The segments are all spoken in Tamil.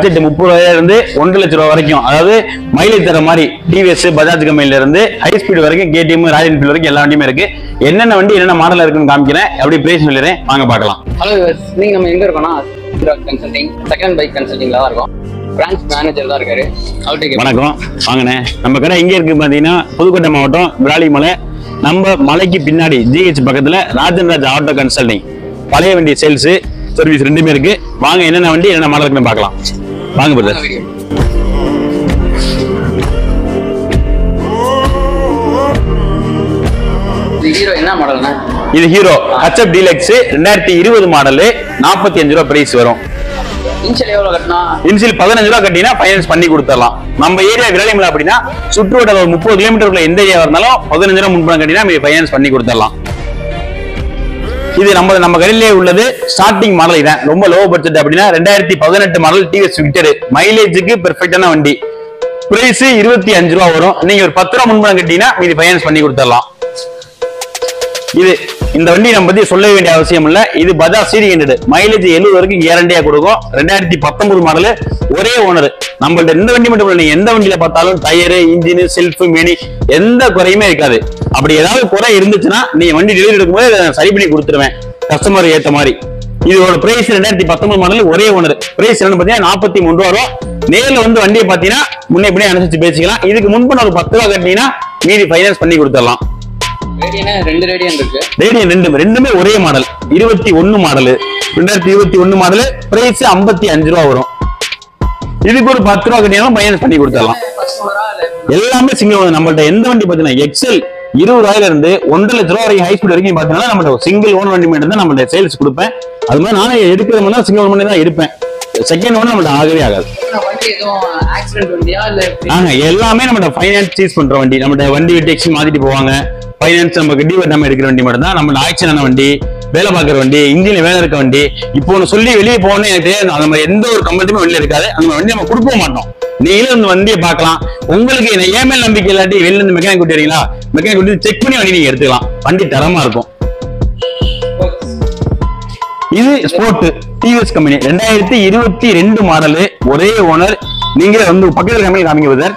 30 ரூபாயில இருந்து 1 லட்சம் ரூபாய் வரைக்கும், அதாவது மைலேஜ் தர மாதிரி டிவிஎஸ் பஜாஜ் கம்பெனில இருந்து ஹை ஸ்பீட் வரைக்கும் கேடிஎம் ராயல் என்ஃபீல்ட் வரைக்கும் எல்லா வண்டியுமே இருக்கு. என்னென்ன வண்டி என்னென்ன மாடல் இருக்குன்னு காமிக்கிறேன், அப்படி பிரைஸ் சொல்லிடுறேன், வாங்க பார்க்கலாம். ஹலோ, நீங்க நம்ம எங்க இருக்கோம்னா கன்சல்டிங் செகண்ட் பைக் கன்சல்டிங்ல தான் இருக்கோம். பிரான்ச் மேனேஜர் தான் இருக்காரு. வணக்கம், வாங்கண்ணே. நம்ம கடை எங்க இருக்கு பாத்தீங்கன்னா புதுக்கோட்டை மாவட்டம் விராலிமலை. நம்ம மலைக்கு பின்னாடி ஜிஹெச் பக்கத்துல ராஜன்ராஜ் ஆட்டோ கன்சல்டிங், பழைய வண்டி சேல்ஸ் சர்வீஸ் ரெண்டுமே இருக்கு. வாங்க என்னென்ன வண்டி என்னென்ன மாடல் இருக்குன்னு பார்க்கலாம். வாங்க பிரதர். ஹீரோ என்ன மாடல்னா? இது ஹீரோ ஹச்எப் டீலக்ஸ் 2020 மாடல். 45 ரூபாய் பிரைஸ் வரும். இன்ஷியல் எவ்வளவு கட்டனா? இன்ஷியல் 15 ரூபாய் கட்டினா ஃபைனான்ஸ் பண்ணி கொடுத்துடலாம். நம்ம ஏரியா விராலிமலை அப்படின்னா சுற்றுவட்டார ஒரு 30 கிலோமீட்டருக்குள்ள எந்த ஏரியா இருந்தாலும் 15 ரூபாய் முன்பணம் கட்டினா ஃபைனான்ஸ் பண்ணி கொடுத்துடலாம். இது நம்ம கடையிலே உள்ளது ஸ்டார்டிங் மாடல். இதான் ரொம்ப லோ பட்ஜெட் அப்படின்னா 2018 மாடல் டிவிஎஸ் விக்டர். மைலேஜுக்கு பெர்ஃபெக்டான வண்டி. பிரைஸ் 25 ரூபா வரும். நீங்க ஒரு 10 ரூபா முன்பணம் கட்டினா மீதி ஃபைனான்ஸ் பண்ணி கொடுத்துடலாம். இது இந்த வண்டி நம்ம பத்தி சொல்ல வேண்டிய அவசியம் இல்ல. இது பஜாஜ் சிடி 100, மைலேஜ் 70 வரைக்கும் கேரண்டியா கொடுக்கும். 2019 மாடல், ஒரே ஓனர். நம்மள்ட்ட இந்த வண்டி மட்டும் இல்ல, எந்த வண்டியில பார்த்தாலும் டயரு, இன்ஜின், செல்ஃப், மெனி எந்த குறையுமே இருக்காது. அப்படி ஏதாவது குறை இருந்துச்சுன்னா நீங்க வண்டி டெலிவரி எடுக்கும்போது சரி பண்ணி கொடுத்துருவேன், கஸ்டமர் ஏத்த மாதிரி. இதோட பிரைஸ் 2019 மாடல், ஒரே ஓனர். பிரைஸ் என்னன்னு பாத்தீங்கன்னா 43 ரூபா வரும். நேர்ல வந்து வண்டியை பாத்தீங்கன்னா முன்னே இப்படியே அனுசரிச்சு பேசிக்கலாம். இதுக்கு முன்பு ஒரு 10 ரூபா கட்டினீங்கன்னா மீதி ஃபைனான்ஸ் பண்ணி கொடுத்துடலாம். ரெண்டுமே ஒரே மாடல். 21 model, 2021 model. பிரைஸ் 55 ரூபா வரும். இதுக்கு ஒரு 10 ரூபா கட்டினாலும் ஃபைனான்ஸ் பண்ணி கொடுத்துடலாம். எல்லாமே சிங்கிள் ஓனர். நம்மள்ட்ட எந்த வண்டி பாத்தீங்கன்னா எக்ஸல் 20 ரூபாயில இருந்து 1.5 லட்சம் ரூபாய் வரைக்கும் ஹை ஸ்பீட் வரைக்கும் பாத்தீங்கன்னா நம்மள்ட்ட சிங்கிள் ஓனர் வண்டி மட்டும் தான் நம்மள்ட்ட சேல்ஸ் கொடுப்பேன். அது மாதிரி நானே எடுக்கிற மாதிரி சிங்கிள் ஓனர் தான் இருப்பேன். செகண்ட் ஓனர் நம்மள்ட்ட ஆகவே ஆகாது. எல்லாமே நம்மள்ட்ட ஃபைனான்ஸ் சீஸ் பண்ற வண்டி. நம்மள்ட்ட வண்டி டெக்ஸி மாத்திட்டு போவாங்க. ஃபைனான்ஸ் நமக்கு டிவி நம்ம எடுக்கிற வண்டி மட்டும் தான். நம்ம ஆக்சிடென்ட் வண்டி, வேலை பார்க்குற வண்டி, இன்ஜின்ல வேலை இருக்க வண்டி. இப்போ ஒன்று சொல்லி வெளியே போகணும்னு எனக்கு தெரியாது. அந்த மாதிரி எந்த ஒரு கம்பெனியுமே வெளியே இருக்காது. அந்த வண்டி நம்ம கொடுக்க மாட்டோம். நீங்களே இந்த வண்டியை பார்க்கலாம். உங்களுக்கு ஏமேல் நம்பிக்கை இல்லாட்டி வெளில இருந்து மெக்கானிக் கூட்டி வரீங்களா, மெக்கானிக் கூட்டி செக் பண்ணி வண்டி நீங்க எடுத்துக்கலாம். வண்டி தரமா இருக்கும். இது ஸ்போர்ட் டிவிஎஸ் கம்பெனி 2022 மாடல், ஒரே ஓனர். நீங்களே வந்து பக்கத்துல கம்பெனி காமிங்க சார்.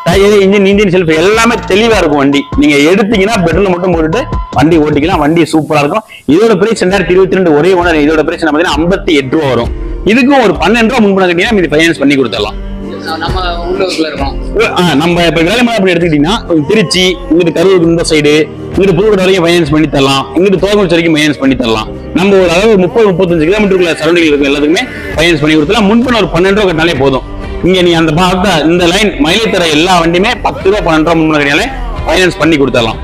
டயர், இன்ஜின் செல்ஃப் எல்லாமே தெளிவா இருக்கும். வண்டி நீங்க எடுத்தீங்கன்னா பெட்ரோல் மட்டும் போட்டுட்டு வண்டி ஓட்டிக்கலாம். வண்டி சூப்பரா இருக்கும். இதோட பிரைஸ் 2022 ஒரே ஓனர். இதோட பிரைஸ் பாத்தீங்கன்னா 58 ரூபா வரும். இதுக்கும் ஒரு 12 ரூபா முன்பணம் கட்டினா மீதி ஃபைனான்ஸ் பண்ணி கொடுத்துடலாம். நம்ம இப்ப விராலிமலை அப்படி எடுத்துக்கிட்டீங்கன்னா திருச்சி, இங்கிட்டு கரூர் இந்த சைடு, இங்கிட்டு புதுக்கோட்டை வரைக்கும் ஃபைனான்ஸ் பண்ணி தரலாம். இங்கிட்டு தோகல் வரைக்கும் ஃபைனான்ஸ் பண்ணி தரலாம். நம்ம ஒரு அளவு 30-35 கிலோமீட்டருக்குள்ள சரௌண்டிங் இருக்கும் எல்லாத்துக்குமே ஃபைனான்ஸ் பண்ணி கொடுத்தலாம். முன்பணம் ஒரு 12 ரூபா கட்டினாலே போதும். இங்க நீ அந்த இந்த லைன் மைலேஜ் தர எல்லா வண்டியுமே 10 ரூபா 12 ரூபா முன்பணம் கட்டினாலே ஃபைனான்ஸ் பண்ணி கொடுத்துடலாம்.